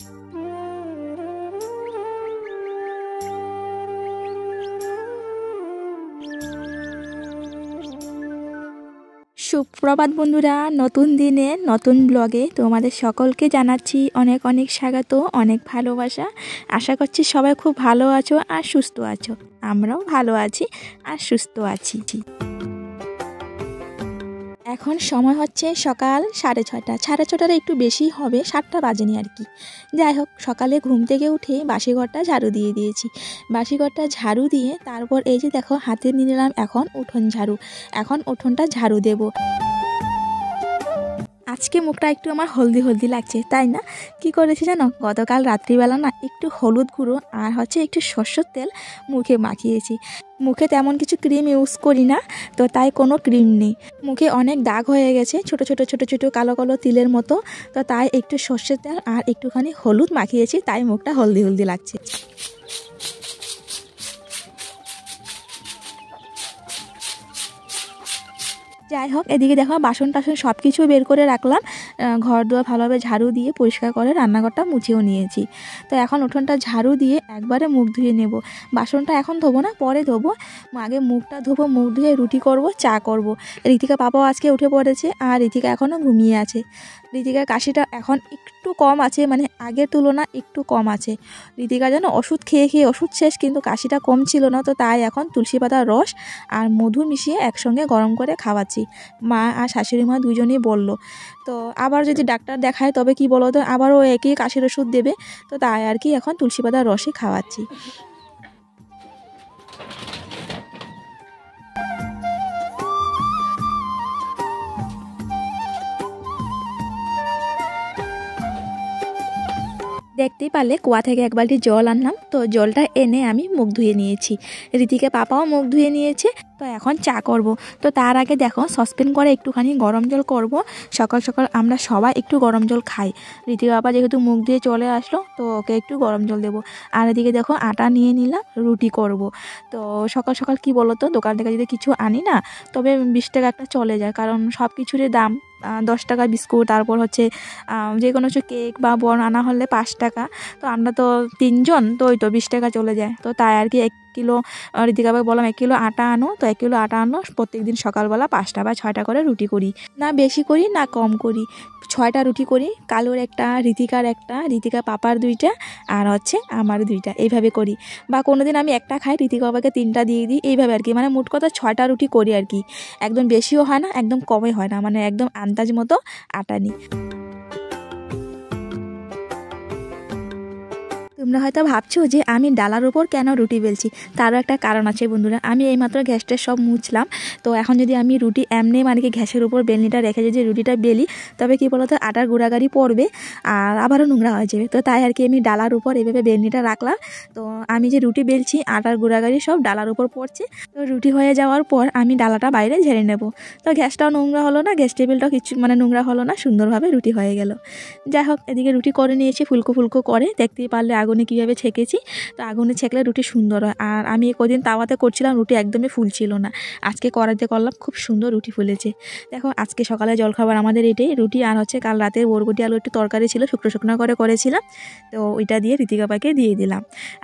সুপ্রভাত বন্ধুরা, নতুন দিনে নতুন ব্লগে তোমাদের সকলকে জানাচ্ছি অনেক অনেক স্বাগত, অনেক ভালোবাসা। আশা করছি সবাই খুব ভালো আছো আর সুস্থ আছো। আমরাও ভালো আছি আর সুস্থ আছি। এখন সময় হচ্ছে সকাল 6:30। 6:30টার একটু বেশি হবে, 7টা বাজেনি আর কি। যাই হোক, সকালে ঘুম থেকে উঠে বাসিঘরটা ঝাড়ু দিয়ে দিয়েছি। বাসিঘরটা ঝাড়ু দিয়ে তারপর এই যে দেখো হাতে নিয়ে নিলাম এখন উঠোন ঝাড়ু। এখন উঠোনটা ঝাড়ু দেবো। আজকে মুখটা একটু আমার হলদি হলদি লাগছে, তাই না? কি করেছি জানো, গতকাল রাত্রিবেলা না একটু হলুদ গুঁড়ো আর একটু সরষের তেল মুখে মাখিয়েছি। মুখে তেমন কিছু ক্রিম ইউজ করি না, তো তাই কোনো ক্রিম নেই। মুখে অনেক দাগ হয়ে গেছে, ছোট ছোট ছোট ছোট কালো কালো তিলের মতো, তো তাই একটু সরষের তেল আর একটুখানি হলুদ মাখিয়েছি, তাই মুখটা হলদি হলদি লাগছে। যাই হোক, এদিকে দেখো বাসন টাসন সব কিছু বের করে রাখলাম। ঘর দুয়ার ভালোভাবে ঝাড়ু দিয়ে পরিষ্কার করে রান্নাঘরটা মুছেও নিয়েছি। তো এখন উঠোনটা ঝাড়ু দিয়ে একবারে মুখ ধুয়ে নেব। বাসনটা এখন ধোবো না, পরে ধোবো। আগে মুখটা ধোবো, মুখ ধুয়ে রুটি করব, চা করব। ঋতিকা পাপাও আজকে উঠে পড়েছে আর ঋতিকা এখনও ঘুমিয়ে আছে। ঋতিকার কাশিটা এখন একটু কম আছে, মানে আগের তুলনা একটু কম আছে। ঋতিকা যেন ওষুধ খেয়ে খেয়ে ওষুধ শেষ, কিন্তু কাশিটা কম ছিল না, তো তাই এখন তুলসী পাতার রস আর মধু মিশিয়ে একসঙ্গে গরম করে খাওয়াচ্ছি। মা আর শাশুড়ি মা দুজনেই বলল। তো আবার যদি ডাক্তার দেখায় তবে কি বলো তো, আবারও একই কাশির ওষুধ দেবে, তো তাই আর কি এখন তুলসী পাতার রসে খাওয়াচ্ছি। দেখতেই পারলে কুয়া থেকে এক বালতি জল আনলাম, তো জলটা এনে আমি মুখ ধুয়ে নিয়েছি। ঋতিকা পাপাও মুখ ধুয়ে নিয়েছে। তো এখন চা করব। তো তার আগে দেখো সসপ্যান করে একটুখানি গরম জল করব। সকাল সকাল আমরা সবাই একটু গরম জল খাই। ঋতিকা বাবা যেহেতু মুখ দিয়ে চলে আসলো, তো ওকে একটু গরম জল দেবো। আর এদিকে দেখো আটা নিয়ে নিলাম, রুটি করব। তো সকাল সকাল কি বলো তো, দোকান থেকে যদি কিছু আনি না, তবে 20 টাকা একটা চলে যায়, কারণ সব কিছুরই দাম। 10 টাকা বিস্কুট, তারপর যে কোনো কিছু কেক বা বন আনা হলে 5 টাকা। তো আমরা তো 3 জন, তো ওই তো 20 টাকা চলে যায়। তো তাই আর কি 1 কিলো ঋতিকাকে বললাম 1 কিলো আটা আনো, তো 1 কিলো আটা আনো। প্রত্যেকদিন সকালবেলা 5টা বা 6টা করে রুটি করি, না বেশি করি না কম করি। 6টা রুটি করি, কালোর একটা, ঋতিকার একটা, ঋতিকা পাপার 2টা, আর আমার 2টা, এইভাবে করি। বা কোনোদিন আমি একটা খাই, ঋতিকা বাবাকে 3টা দিয়ে দিই, এইভাবে আর কি। মানে মোট কথা 6টা রুটি করি আর কি। একদম বেশিও হয় না, একদম কমই হয় না, মানে একদম আন্দাজ মতো আটা নিই। তোমরা হয়তো ভাবছো যে আমি ডালার উপর কেন রুটি বেলছি, তারও একটা কারণ আছে বন্ধুরা। আমি এইমাত্র গ্যাসটা সব মুছলাম, তো এখন যদি আমি রুটি এমনি মানে কি গ্যাসের উপর বেলনিটা রেখে যদি রুটিটা বেলি, তবে কি বলতো আটার গুঁড়াগাড়ি পড়বে আর আবারও নোংরা হয়ে যাবে। তো তাই আর কি আমি ডালার উপর এইভাবে বেলনিটা রাখলাম। তো আমি যে রুটি বেলছি, আটার গুঁড়াগাড়ি সব ডালার উপর পড়ছে। তো রুটি হয়ে যাওয়ার পর আমি ডালাটা বাইরে ঝেড়ে নেব। তো গ্যাসটাও নোংরা হলো না, গ্যাস টেবিলটাও কিছু মানে নোংরা হলো না, সুন্দরভাবে রুটি হয়ে গেল। যাই হোক, এদিকে রুটি করে নিয়েছি ফুলকো ফুলকো করে, দেখতেই পারলে আগুনে কীভাবে ছেঁকেছি। তো আগুনে ছেঁকলে রুটি সুন্দর হয়। আর আমি কদিন তাওয়াতে করছিলাম, রুটি একদমই ফুলছিল না। আজকে কড়াইতে করলাম, খুব সুন্দর রুটি ফুলেছে। দেখো আজকে সকালে জলখাবার আমাদের এটাই, রুটি আর কাল রাতে বরবটি আলু একটু তরকারি ছিল, শুকনো শুকনো করে করেছিলাম। তো ওইটা দিয়ে ঋতিকা পাপাকে দিয়ে দিলাম।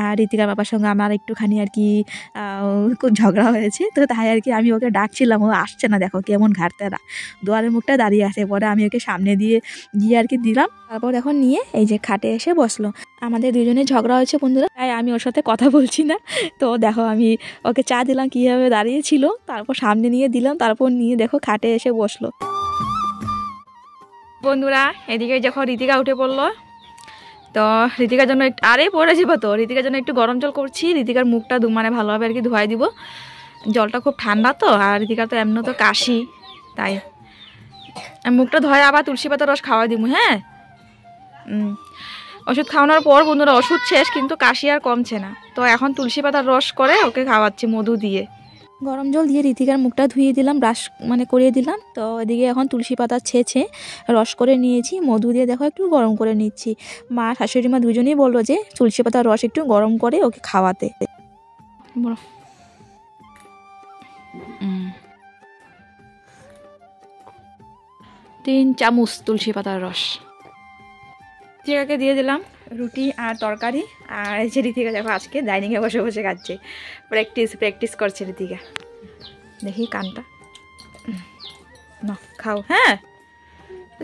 আর ঋতিকা পাপার সঙ্গে আমার একটুখানি আর কি খুব ঝগড়া হয়েছে, তো তাই আর কি আমি ওকে ডাকছিলাম, ও আসছে না, দেখো কেমন ঘাটতেরা দুয়ারের মুখটা দাঁড়িয়ে আছে। পরে আমি ওকে সামনে দিয়ে গিয়ে আর কি দিলাম। তারপর এখন নিয়ে এই যে খাটে এসে বসলো। আমাদের দুজনের ঝগড়া হয়েছে বন্ধুরা, তাই আমি ওর সাথে কথা বলছি না। তো দেখো আমি ওকে চা দিলাম, কীভাবে দাঁড়িয়েছিল, তারপর সামনে নিয়ে দিলাম, তারপর নিয়ে দেখো খাটে এসে বসলো। বন্ধুরা এদিকে যখন ঋতিকা উঠে পড়লো, তো ঋতিকার জন্য আরে পড়ে যাবো, তো ঋতিকার জন্য একটু গরম জল করছি। ঋতিকার মুখটা মানে ভালোভাবে আর কি ধোয়াই দিব। জলটা খুব ঠান্ডা তো, আর ঋতিকার তো এমনি তো কাশি, তাই মুখটা ধোয় আবার তুলসী পাতার রস খাওয়াই দিব। হ্যাঁ, ওষুধ খাওয়ানোর পর বন্ধুরা ওষুধ শেষ, কিন্তু কাশি আর কমছে না। তো এখন তুলসী পাতার রস করে ওকে খাওয়াচ্ছি মধু দিয়ে। গরম জল দিয়ে ঋতিকার মুখটা ধুয়ে দিলাম, ব্রাশ মানে করিয়ে দিলাম। তো এদিকে এখন তুলসী পাতা ছেঁচে রস করে নিয়েছি, মধু দিয়ে দেখো একটু গরম করে নিচ্ছি। মা শাশুড়ি মা দুজনেই বললো যে তুলসী পাতার রস একটু গরম করে ওকে খাওয়াতে। 3 চামচ তুলসী পাতার রস টিকাকে দিয়ে দিলাম। রুটি আর তরকারি। আর এই যে ঋতিকা দেখো আজকে ডাইনিংয়ে বসে বসে খাচ্ছে, প্র্যাকটিস করছে ঋতিকা। দেখি কানটা না খাও। হ্যাঁ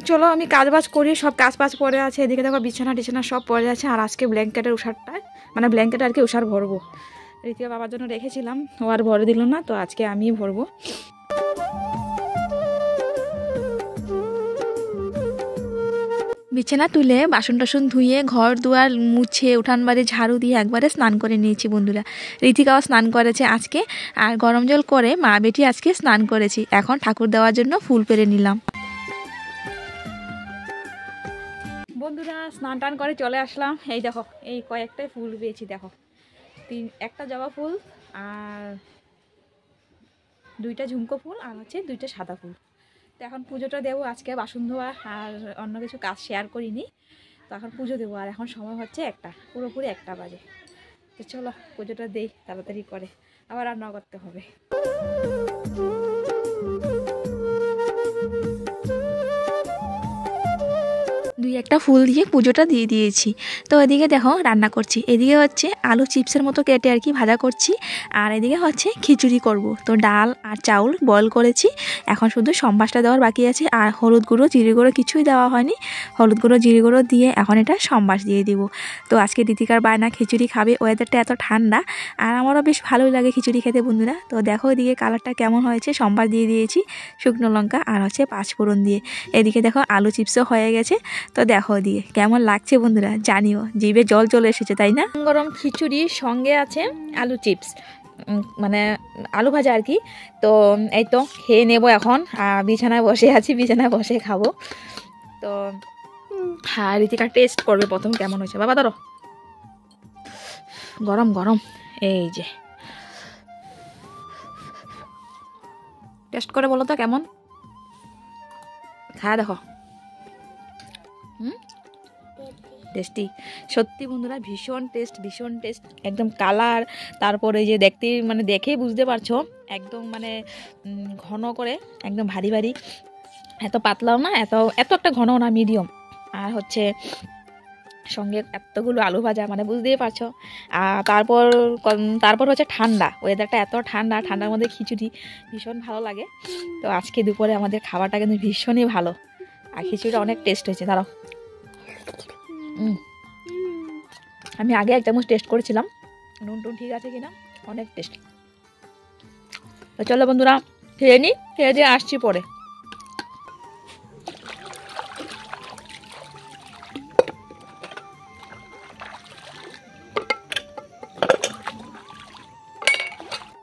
চলো আমি কাজবাজ করি, সব কাজ পড়ে আছে। এদিকে দেখো বিছানা টিছানা সব পড়ে আছে। আর আজকে ব্ল্যাঙ্কেটের উষারটায় মানে ব্ল্যাঙ্কেট আর কি উষার ভরবো। ঋতিকা বাবার জন্য রেখেছিলাম, ও আর ভরে দিল না, তো আজকে আমিই ভরবো। বিছানা তুলে বাসন টাসন ধুয়ে ঘর দুয়ার মুছে উঠান বাড়ি ঝাড়ু দিয়ে একবারে স্নান করে নিয়েছি বন্ধুরা। ঋতিকাও স্নান করেছে আজকে, আর গরম জল করে মা বেটি আজকে স্নান করেছি। এখন ঠাকুর দেওয়ার জন্য ফুল পেরে নিলাম। বন্ধুরা স্নান টান করে চলে আসলাম। এই দেখো এই কয়েকটাই ফুল পেয়েছি, দেখো একটা জবা ফুল আর 2টা ঝুমকো ফুল আর হচ্ছে 2টা সাদা ফুল। তো এখন পুজোটা দেবো আজকে, বাসন ধোয়া আর অন্য কিছু কাজ শেয়ার করিনি। তো এখন পুজো দেবো, আর এখন সময় হচ্ছে 1টা, পুরোপুরি 1টা বাজে। তো চলো পুজোটা দেই তাড়াতাড়ি করে, আবার রান্না করতে হবে। একটা ফুল দিয়ে পুজোটা দিয়ে দিয়েছি। তো এদিকে দেখো রান্না করছি, এদিকে হচ্ছে আলু চিপসের মতো কেটে আর কি ভাজা করছি, আর এদিকে হচ্ছে খিচুড়ি করব। তো ডাল আর চাউল বয়েল করেছি, এখন শুধু সম্বাসটা দেওয়ার বাকি আছে। আর হলুদ গুঁড়ো জিরে গুঁড়ো কিছুই দেওয়া হয়নি, হলুদ গুঁড়ো জিরে গুঁড়ো দিয়ে এখন এটা সম্বাস দিয়ে দিব। তো আজকে ঋতিকার বায়না খিচুড়ি খাবে, ওয়েদারটা এত ঠান্ডা আর আমারও বেশ ভালোই লাগে খিচুড়ি খেতে বন্ধুরা। তো দেখো এদিকে কালারটা কেমন হয়েছে, সম্বাস দিয়ে দিয়েছি শুকনো লঙ্কা আর হচ্ছে 5 ফোড়ন দিয়ে। এদিকে দেখো আলু চিপসও হয়ে গেছে। তো দেখো দিয়ে কেমন লাগছে বন্ধুরা জানিও, জিভে জল চলে এসেছে তাই না। গরম খিচুড়ি সঙ্গে আছে আলু চিপস, মানে আলু ভাজা আর কি। তো এই তো খেয়ে নেবো এখন, বিছানায় বসে আছি, বিছানায় বসে খাবো। তো হ্যাঁ ঋতিকা টেস্ট করবে প্রথম কেমন হয়েছে। বাবা ধরো, গরম গরম, এই যে টেস্ট করে বলো তো কেমন। হ্যাঁ দেখো টেস্টি সত্যি বন্ধুরা, ভীষণ টেস্ট একদম। কালার তারপরে যে দেখতে মানে দেখেই বুঝতে পারছো একদম মানে ঘন করে, একদম ভারী ভারী, এত পাতলাও না এত একটা ঘনও না, মিডিয়াম। আর হচ্ছে সঙ্গে এতগুলো আলু ভাজা, মানে বুঝতেই পারছো। তারপর হচ্ছে ঠান্ডা, ওয়েদারটা এত ঠান্ডা, ঠান্ডার মধ্যে খিচুড়ি ভীষণ ভালো লাগে। তো আজকে দুপুরে আমাদের খাবারটা কিন্তু ভীষণই ভালো, আর খিচুড়িটা অনেক টেস্ট হয়েছে। দাঁড়াও আমি আগে 1 চামচ টেস্ট করেছিলাম, নুন টুন ঠিক আছে কিনা, অনেক টেস্ট। তো চলো বন্ধুরা খেয়ে নিই, খেয়ে দিয়ে আসছি পরে।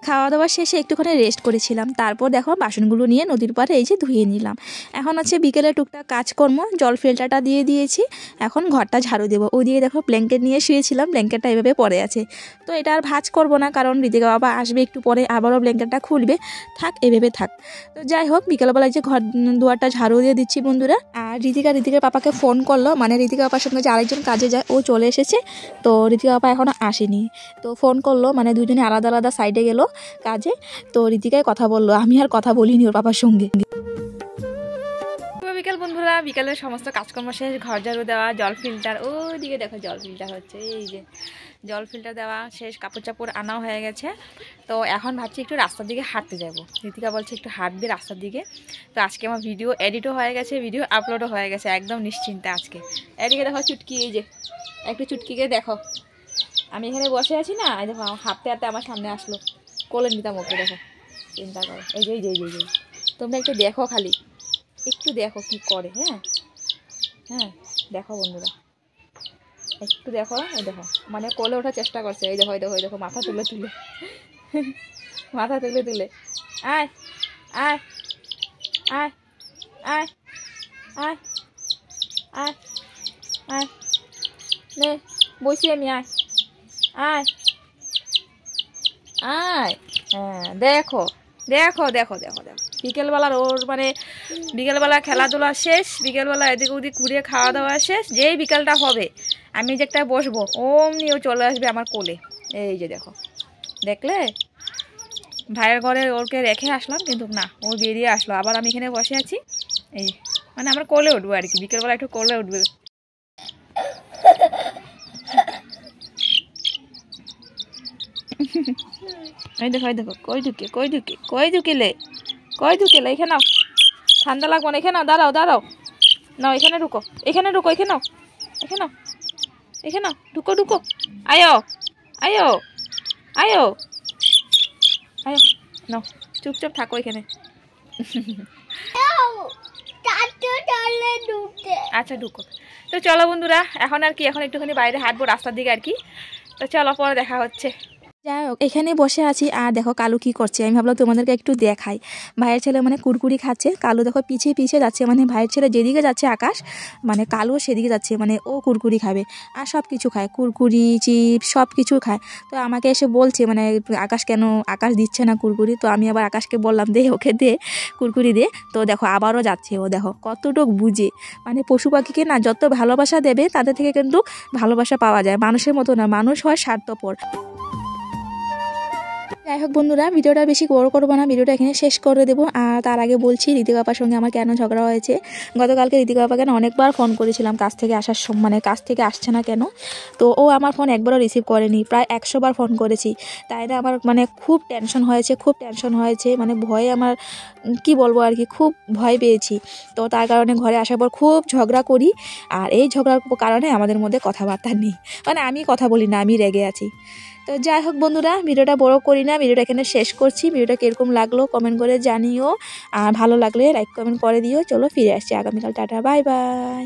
খাওয়া দাওয়া শেষে একটুখানি রেস্ট করেছিলাম, তারপর দেখো বাসনগুলো নিয়ে নদীর পাড়ে এই যে ধুয়ে নিলাম। এখন হচ্ছে বিকেলে টুকটাক কাজকর্ম, জল ফিল্টারটা দিয়ে দিয়েছি, এখন ঘরটা ঝাড়ু দেবো। ওইদিকে দেখো ব্ল্যাঙ্কেট নিয়ে শুয়েছিলাম, ব্ল্যাঙ্কেটটা এভাবে পড়ে আছে। তো এটা আর ভাঁজ করবো না, কারণ ঋতিকা বাবা আসবে একটু পরে, আবারও ব্ল্যাঙ্কেটটা খুলবে, থাক এভাবে থাক। তো যাই হোক বিকেলবেলায় যে ঘর দুয়ারটা ঝাড়ু দিয়ে দিচ্ছি বন্ধুরা। আর ঋতিকার পাপাকে ফোন করলো, মানে ঋতিকা পাপার সঙ্গে যে আরেকজন কাজে যায় ও চলে এসেছে। তো ঋতিকা পাপা এখনও আসেনি, তো ফোন করলো, মানে দুজনে আলাদা আলাদা সাইডে গেল কাজে। তো ঋতিকায় কথা বললো, আমি আর কথা বলিনি ওর পাপার সঙ্গে। বিকেল বন্ধুরা, বিকেলের সমস্ত কাজকর্ম শেষ, ঘর ঝাড়ু দেওয়া, জল ফিল্টার, ওইদিকে দেখো জল ফিল্টার হচ্ছে, এই যে জল ফিল্টার দেওয়া শেষ, কাপড় চাপড় আনাও হয়ে গেছে। তো এখন ভাবছি একটু রাস্তার দিকে হাঁটতে যাবো, ঋতিকা বলছে একটু হাঁটবে রাস্তার দিকে। তো আজকে আমার ভিডিও এডিটও হয়ে গেছে, ভিডিও আপলোডও হয়ে গেছে, একদম নিশ্চিন্তে আজকে। এদিকে দেখো চুটকি, এই যে একটু চুটকিকে দেখো, আমি এখানে বসে আছি না, দেখো হাঁটতে হাঁটতে আমার সামনে আসলো, কোলে নিতাম ওকে, দেখো চিন্তা করো। এই যে তোমরা একটু দেখো, খালি একটু দেখো কি করে। হ্যাঁ হ্যাঁ দেখো বন্ধুরা, একটু দেখো, এই দেখো মানে কোলে ওঠার চেষ্টা করছে, এই দেখো মাথা তুলে মাথা তুলে আয় আয় আয় আয় আয় আয় আয় নে বসি আমি, আয় আয় আয়। হ্যাঁ দেখো বিকেলবেলার ওর মানে বিকেলবেলা খেলাধুলা শেষ, বিকেলবেলা এদিক ওদিক ঘুরে খাওয়া দাওয়া শেষ, যেই বিকেলটা হবে আমি যে একটা বসবো অমনি ও চলে আসবে আমার কোলে। এই যে দেখো, দেখলে ভাইয়ের ঘরে ওকে রেখে আসলাম, কিন্তু না ও বেরিয়ে আসলো, আবার আমি এখানে বসে আছি। এই মানে আমার কোলে উঠবো আর কি, বিকেলবেলা একটু কোলে উঠবে। এই দেখো কই ঢুকিলে এখানে নাও, ঠান্ডা লাগবো না, এখানে নাও, দাঁড়াও নাও, এখানে ঢুকো এখানে নাও ঢুকো আয়ো নাও, চুপচাপ থাকো এখানে। আচ্ছা ঢুকো। তো চলো বন্ধুরা, এখন আর কি, এখন একটুখানি বাইরে হাঁটবো রাস্তার দিকে আর কি। তো চলো, পরে দেখা হচ্ছে। যাই হোক, এখানে বসে আছি আর দেখো কালু কি করছে। আমি ভাবলাম তোমাদেরকে একটু দেখাই। ভাইয়ের ছেলে মানে কুরকুরি খাচ্ছে, কালু দেখো পিছিয়ে যাচ্ছে, মানে ভাইয়ের ছেলে যেদিকে যাচ্ছে আকাশ, মানে কালু সেদিকে যাচ্ছে, মানে ও কুরকুরি খাবে আর সব কিছু খায়, কুরকুরি চিপস সব কিছু খায়। তো আমাকে এসে বলছে মানে আকাশ দিচ্ছে না কুরকুরি। তো আমি আবার আকাশকে বললাম দে, ওকে দে কুরকুরি দে। তো দেখো আবারও যাচ্ছে, ও দেখো কতটুক বুঝে, মানে পশু পাখিকে না যত ভালোবাসা দেবে তাদের থেকে কিন্তু ভালোবাসা পাওয়া যায়। মানুষের মতো না, মানুষ হয় স্বার্থপর। যাই হোক বন্ধুরা, ভিডিওটা বেশি বড় করবো না, ভিডিওটা এখানে শেষ করে দেবো। আর তার আগে বলছি ঋতিকা আপার সঙ্গে আমার কেন ঝগড়া হয়েছে। গতকালকে ঋতিকা আপাকে অনেকবার ফোন করেছিলাম কাজ থেকে আসার সময়, মানে কাজ থেকে আসছে না কেন। তো ও আমার ফোন একবারও রিসিভ করেনি, প্রায় 100 বার ফোন করেছি। তাই না আমার মানে খুব টেনশন হয়েছে, মানে ভয়ে আমার কি বলবো আর কি, খুব ভয় পেয়েছি। তো তার কারণে ঘরে আসার পর খুব ঝগড়া করি। আর এই ঝগড়ার কারণে আমাদের মধ্যে কথাবার্তা নেই, মানে আমি কথা বলি না, আমি রেগে আছি। তো যাই হোক বন্ধুরা, ভিডিওটা বড় করি না, ভিডিওটা এখানে শেষ করছি। ভিডিওটা কিরকম লাগলো কমেন্ট করে জানিও, আর ভালো লাগলে লাইক কমেন্ট করে দিও। চলো ফিরে আসছি আগামীকাল, টাটা বাই বাই।